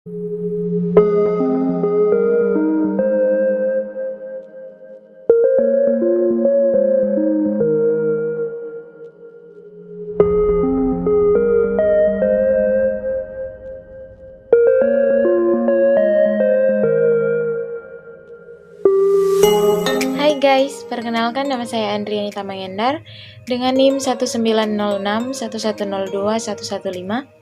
Hai guys, perkenalkan nama saya Andrianita Mangendar dengan NIM 19061102115.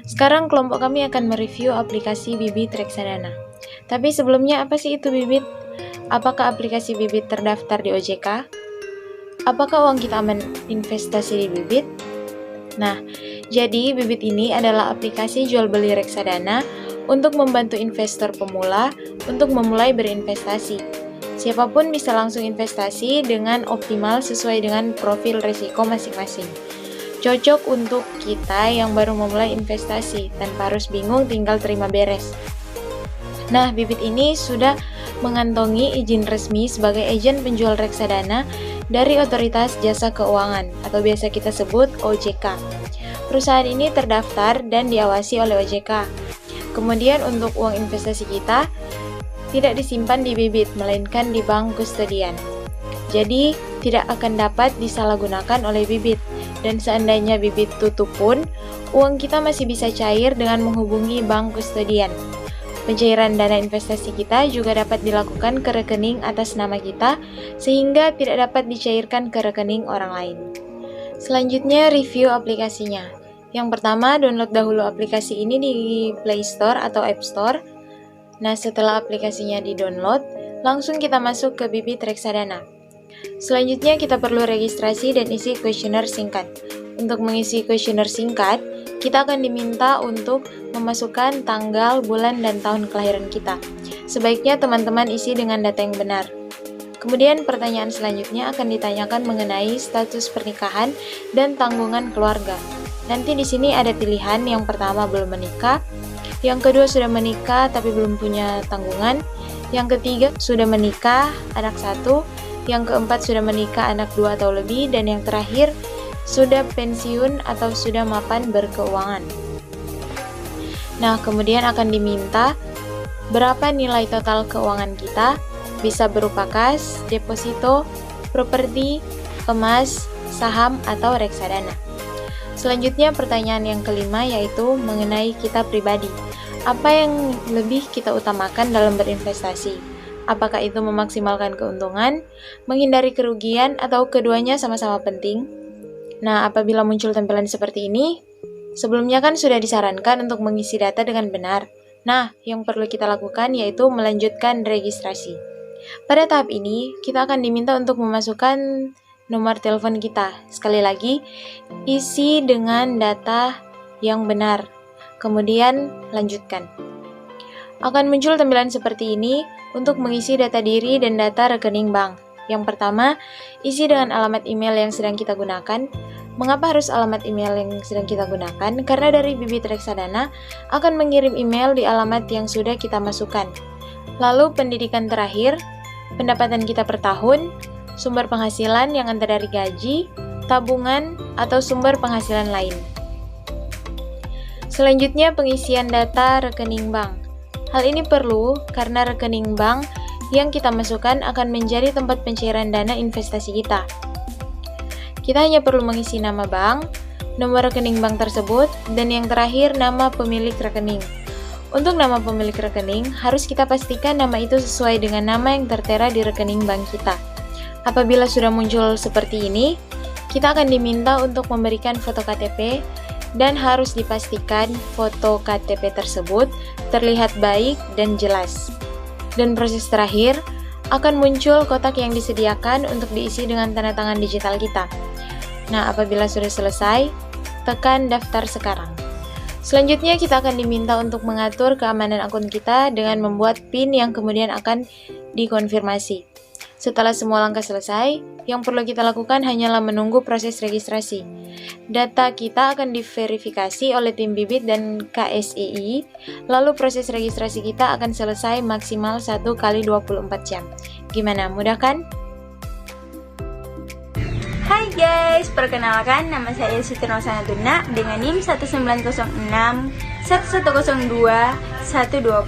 Sekarang kelompok kami akan mereview aplikasi Bibit Reksadana. Tapi sebelumnya, apa sih itu Bibit? Apakah aplikasi Bibit terdaftar di OJK? Apakah uang kita aman investasi di Bibit? Nah, jadi Bibit ini adalah aplikasi jual beli reksadana untuk membantu investor pemula untuk memulai berinvestasi. Siapapun bisa langsung investasi dengan optimal sesuai dengan profil risiko masing-masing. Cocok untuk kita yang baru memulai investasi tanpa harus bingung tinggal terima beres. Nah, Bibit ini sudah mengantongi izin resmi sebagai agen penjual reksadana dari Otoritas Jasa Keuangan atau biasa kita sebut OJK. Perusahaan ini terdaftar dan diawasi oleh OJK. Kemudian untuk uang investasi kita tidak disimpan di Bibit, melainkan di bank kustodian. Jadi, tidak akan dapat disalahgunakan oleh Bibit. Dan seandainya Bibit tutup pun, uang kita masih bisa cair dengan menghubungi bank kustodian. Pencairan dana investasi kita juga dapat dilakukan ke rekening atas nama kita, sehingga tidak dapat dicairkan ke rekening orang lain. Selanjutnya, review aplikasinya. Yang pertama, download dahulu aplikasi ini di Play Store atau App Store. Nah, setelah aplikasinya di-download, langsung kita masuk ke Bibit Reksadana. Selanjutnya, kita perlu registrasi dan isi kuesioner singkat. Untuk mengisi kuesioner singkat, kita akan diminta untuk memasukkan tanggal, bulan, dan tahun kelahiran kita. Sebaiknya teman-teman isi dengan data yang benar. Kemudian, pertanyaan selanjutnya akan ditanyakan mengenai status pernikahan dan tanggungan keluarga. Nanti di sini ada pilihan, yang pertama belum menikah, yang kedua sudah menikah tapi belum punya tanggungan, yang ketiga sudah menikah, anak 1, yang keempat sudah menikah, anak 2 atau lebih, dan yang terakhir sudah pensiun atau sudah mapan berkeuangan. Nah, kemudian akan diminta berapa nilai total keuangan kita, bisa berupa kas, deposito, properti, emas, saham, atau reksadana. Selanjutnya pertanyaan yang kelima yaitu mengenai kita pribadi. Apa yang lebih kita utamakan dalam berinvestasi? Apakah itu memaksimalkan keuntungan, menghindari kerugian, atau keduanya sama-sama penting? Nah, apabila muncul tampilan seperti ini, sebelumnya kan sudah disarankan untuk mengisi data dengan benar. Nah, yang perlu kita lakukan yaitu melanjutkan registrasi. Pada tahap ini, kita akan diminta untuk memasukkan nomor telepon kita. Sekali lagi, isi dengan data yang benar. Kemudian, lanjutkan. Akan muncul tampilan seperti ini untuk mengisi data diri dan data rekening bank. Yang pertama, isi dengan alamat email yang sedang kita gunakan. Mengapa harus alamat email yang sedang kita gunakan? Karena dari Bibit Reksadana akan mengirim email di alamat yang sudah kita masukkan. Lalu, pendidikan terakhir, pendapatan kita per tahun, sumber penghasilan yang antara dari gaji, tabungan, atau sumber penghasilan lain. Selanjutnya, pengisian data rekening bank. Hal ini perlu karena rekening bank yang kita masukkan akan menjadi tempat pencairan dana investasi kita. Kita hanya perlu mengisi nama bank, nomor rekening bank tersebut, dan yang terakhir nama pemilik rekening. Untuk nama pemilik rekening, harus kita pastikan nama itu sesuai dengan nama yang tertera di rekening bank kita. Apabila sudah muncul seperti ini, kita akan diminta untuk memberikan foto KTP dan harus dipastikan foto KTP tersebut terlihat baik dan jelas. Dan proses terakhir, akan muncul kotak yang disediakan untuk diisi dengan tanda tangan digital kita. Nah, apabila sudah selesai, tekan daftar sekarang. Selanjutnya, kita akan diminta untuk mengatur keamanan akun kita dengan membuat PIN yang kemudian akan dikonfirmasi. Setelah semua langkah selesai, yang perlu kita lakukan hanyalah menunggu proses registrasi. Data kita akan diverifikasi oleh tim Bibit dan KSEI, lalu proses registrasi kita akan selesai maksimal 1 kali 24 jam. Gimana, mudah kan? Hai guys, perkenalkan nama saya Siti Rosanatuna dengan NIM 19061102115. 120.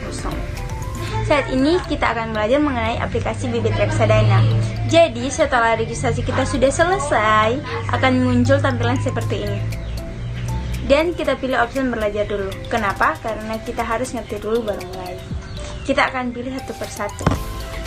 Saat ini kita akan belajar mengenai aplikasi Bibit Reksadana. Jadi setelah registrasi kita sudah selesai, akan muncul tampilan seperti ini. Dan kita pilih opsi belajar dulu. Kenapa? Karena kita harus ngerti dulu baru mulai. Kita akan pilih satu persatu.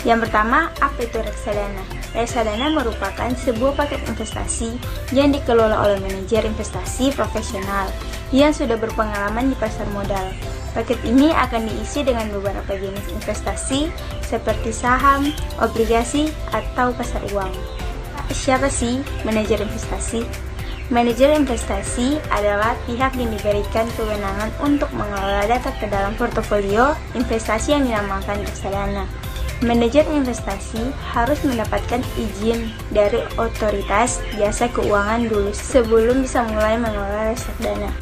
Yang pertama, apa itu reksadana? Reksadana merupakan sebuah paket investasi yang dikelola oleh manajer investasi profesional yang sudah berpengalaman di pasar modal. Paket ini akan diisi dengan beberapa jenis investasi seperti saham, obligasi, atau pasar uang. Siapa sih manajer investasi? Manajer investasi adalah pihak yang diberikan kewenangan untuk mengelola data ke dalam portofolio investasi yang dinamakan reksadana. Manajer investasi harus mendapatkan izin dari otoritas jasa keuangan dulu sebelum bisa mulai mengelola reksadana.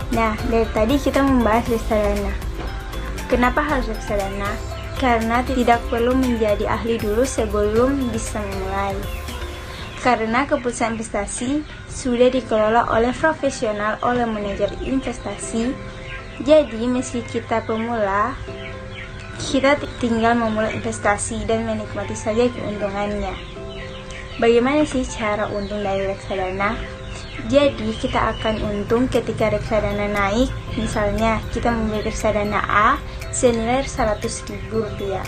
Nah, dari tadi kita membahas reksadana. Kenapa harus reksadana? Karena tidak perlu menjadi ahli dulu sebelum bisa memulai. Karena keputusan investasi sudah dikelola oleh profesional oleh manajer investasi. Jadi, meski kita pemula, kita tinggal memulai investasi dan menikmati saja keuntungannya. Bagaimana sih cara untung dari reksadana? Jadi kita akan untung ketika reksadana naik. Misalnya kita membeli reksadana A senilai Rp100.000.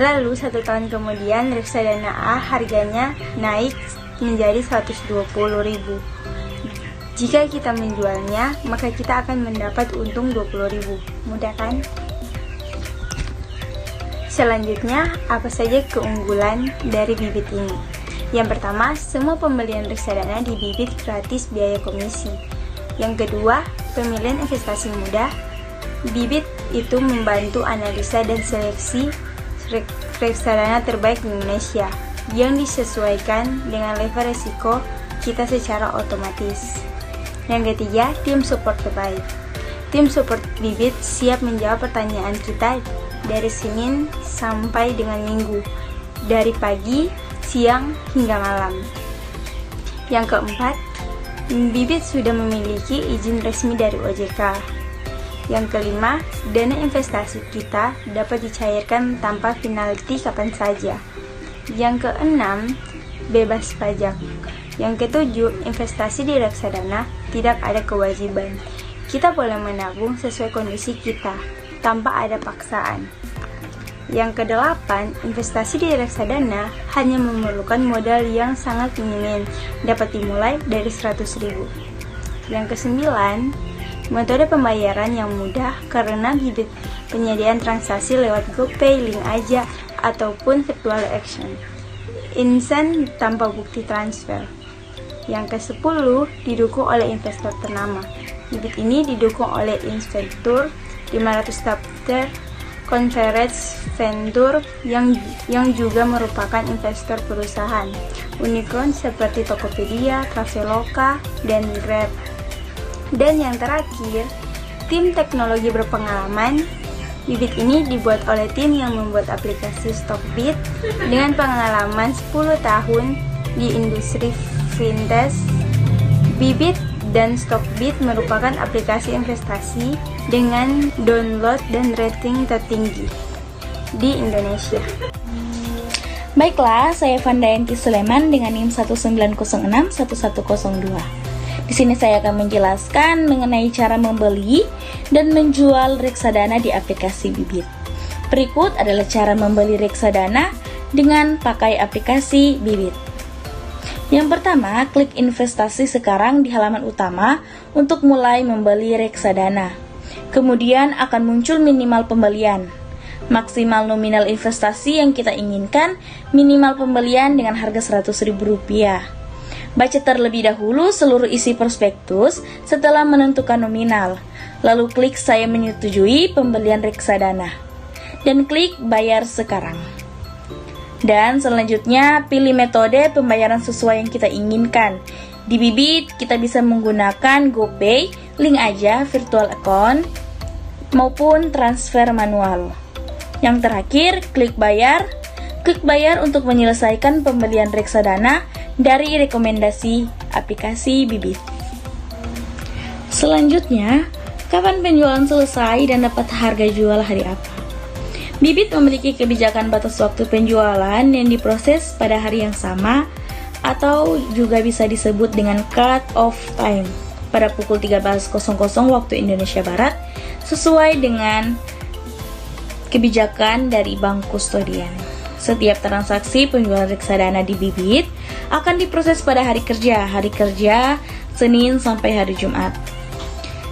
Lalu 1 tahun kemudian reksadana A harganya naik menjadi Rp120.000. Jika kita menjualnya, maka kita akan mendapat untung Rp20.000. Mudah kan? Selanjutnya, apa saja keunggulan dari Bibit ini? Yang pertama, semua pembelian reksadana di Bibit gratis biaya komisi. Yang kedua, pemilihan investasi mudah. Bibit itu membantu analisa dan seleksi reksadana terbaik di Indonesia yang disesuaikan dengan level risiko kita secara otomatis. Yang ketiga, tim support terbaik. Tim support Bibit siap menjawab pertanyaan kita dari Senin sampai dengan Minggu, dari pagi, siang, hingga malam. Yang keempat, Bibit sudah memiliki izin resmi dari OJK. Yang kelima, dana investasi kita dapat dicairkan tanpa penalti kapan saja. Yang keenam, bebas pajak. Yang ketujuh, investasi di reksadana tidak ada kewajiban. Kita boleh menabung sesuai kondisi kita, tanpa ada paksaan. Yang kedelapan, investasi di reksadana hanya memerlukan modal yang sangat minim, dapat dimulai dari Rp100.000. Yang kesembilan, metode pembayaran yang mudah karena Bibit penyediaan transaksi lewat GoPay, Link Aja, ataupun virtual action. Instan tanpa bukti transfer. Yang ke-10, didukung oleh investor ternama. Bibit ini didukung oleh Investor 500 Daftar Conference Venture yang juga merupakan investor perusahaan unicorn seperti Tokopedia, Traveloka, dan Grab. Dan yang terakhir, tim teknologi berpengalaman. Bibit ini dibuat oleh tim yang membuat aplikasi Stockbit dengan pengalaman 10 tahun di industri fintech. Bibit dan Stockbit merupakan aplikasi investasi dengan download dan rating tertinggi di Indonesia. Baiklah, saya Vandayanti Sulaiman dengan NIM 190611002. Di sini saya akan menjelaskan mengenai cara membeli dan menjual reksadana di aplikasi Bibit. Berikut adalah cara membeli reksadana dengan pakai aplikasi Bibit. Yang pertama, klik investasi sekarang di halaman utama untuk mulai membeli reksadana. Kemudian akan muncul minimal pembelian. Maksimal nominal investasi yang kita inginkan, minimal pembelian dengan harga Rp100.000. Baca terlebih dahulu seluruh isi prospektus setelah menentukan nominal. Lalu klik saya menyetujui pembelian reksadana. Dan klik bayar sekarang. Dan selanjutnya pilih metode pembayaran sesuai yang kita inginkan. Di Bibit kita bisa menggunakan GoPay, Link Aja, virtual account, maupun transfer manual. Yang terakhir, klik bayar. Klik bayar untuk menyelesaikan pembelian reksadana dari rekomendasi aplikasi Bibit. Selanjutnya, kapan penjualan selesai dan dapat harga jual hari apa. Bibit memiliki kebijakan batas waktu penjualan yang diproses pada hari yang sama atau juga bisa disebut dengan cut off time pada pukul 13.00 waktu Indonesia Barat sesuai dengan kebijakan dari bank kustodian. Setiap transaksi penjualan reksadana di Bibit akan diproses pada hari kerja Senin sampai hari Jumat.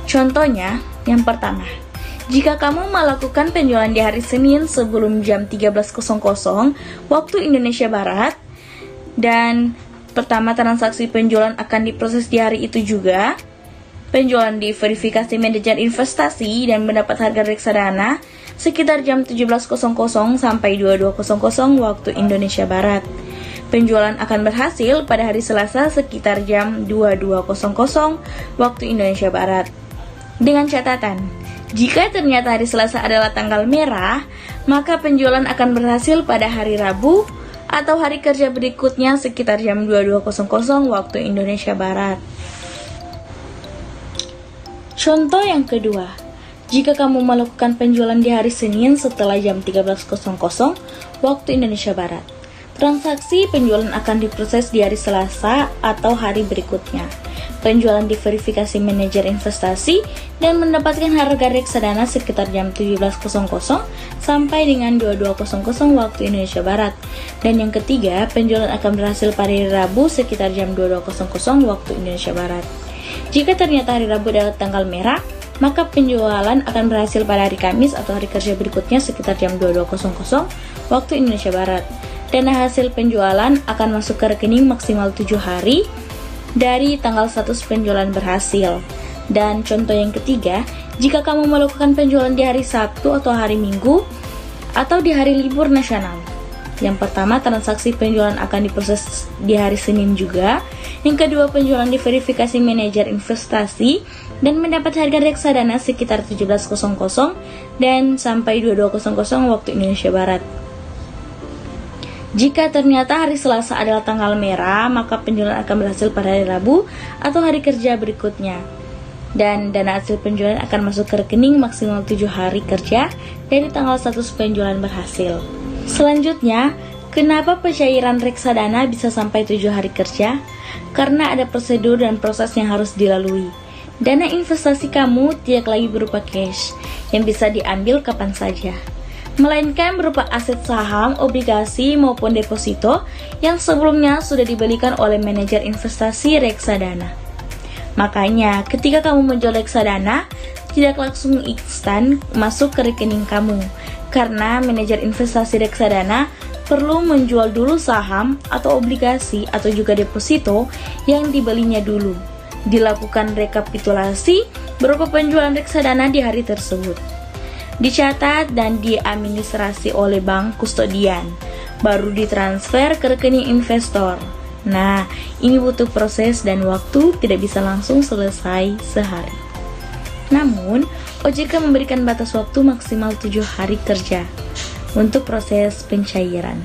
Contohnya, yang pertama, jika kamu melakukan penjualan di hari Senin sebelum jam 13.00 waktu Indonesia Barat, dan pertama transaksi penjualan akan diproses di hari itu juga, penjualan diverifikasi manajer investasi dan mendapat harga reksadana sekitar jam 17.00 sampai 22.00 waktu Indonesia Barat. Penjualan akan berhasil pada hari Selasa sekitar jam 22.00 waktu Indonesia Barat. Dengan catatan, jika ternyata hari Selasa adalah tanggal merah, maka penjualan akan berhasil pada hari Rabu atau hari kerja berikutnya sekitar jam 22.00 waktu Indonesia Barat. Contoh yang kedua, jika kamu melakukan penjualan di hari Senin setelah jam 13.00 waktu Indonesia Barat, transaksi penjualan akan diproses di hari Selasa atau hari berikutnya. Penjualan diverifikasi manajer investasi dan mendapatkan harga reksadana sekitar jam 17.00 sampai dengan 22.00 waktu Indonesia Barat. Dan yang ketiga, penjualan akan berhasil pada hari Rabu sekitar jam 22.00 waktu Indonesia Barat. Jika ternyata hari Rabu adalah tanggal merah, maka penjualan akan berhasil pada hari Kamis atau hari kerja berikutnya sekitar jam 22.00 waktu Indonesia Barat. Dana hasil penjualan akan masuk ke rekening maksimal 7 hari dari tanggal status penjualan berhasil. Dan contoh yang ketiga, jika kamu melakukan penjualan di hari Sabtu atau hari Minggu atau di hari libur nasional. Yang pertama, transaksi penjualan akan diproses di hari Senin juga. Yang kedua, penjualan diverifikasi manajer investasi dan mendapat harga reksadana sekitar 17.00 dan sampai 22.00 waktu Indonesia Barat. Jika ternyata hari Selasa adalah tanggal merah, maka penjualan akan berhasil pada hari Rabu atau hari kerja berikutnya. Dan dana hasil penjualan akan masuk ke rekening maksimal 7 hari kerja dari tanggal status penjualan berhasil. Selanjutnya, kenapa pencairan reksadana bisa sampai 7 hari kerja? Karena ada prosedur dan proses yang harus dilalui. Dana investasi kamu tidak lagi berupa cash yang bisa diambil kapan saja, melainkan berupa aset saham, obligasi, maupun deposito yang sebelumnya sudah dibelikan oleh manajer investasi reksadana. Makanya, ketika kamu menjual reksadana, tidak langsung instan masuk ke rekening kamu, karena manajer investasi reksadana perlu menjual dulu saham atau obligasi atau juga deposito yang dibelinya dulu. Dilakukan rekapitulasi berupa penjualan reksadana di hari tersebut, dicatat dan diadministrasi oleh bank kustodian, baru ditransfer ke rekening investor. Nah, ini butuh proses dan waktu, tidak bisa langsung selesai sehari. Namun, OJK memberikan batas waktu maksimal 7 hari kerja untuk proses pencairan.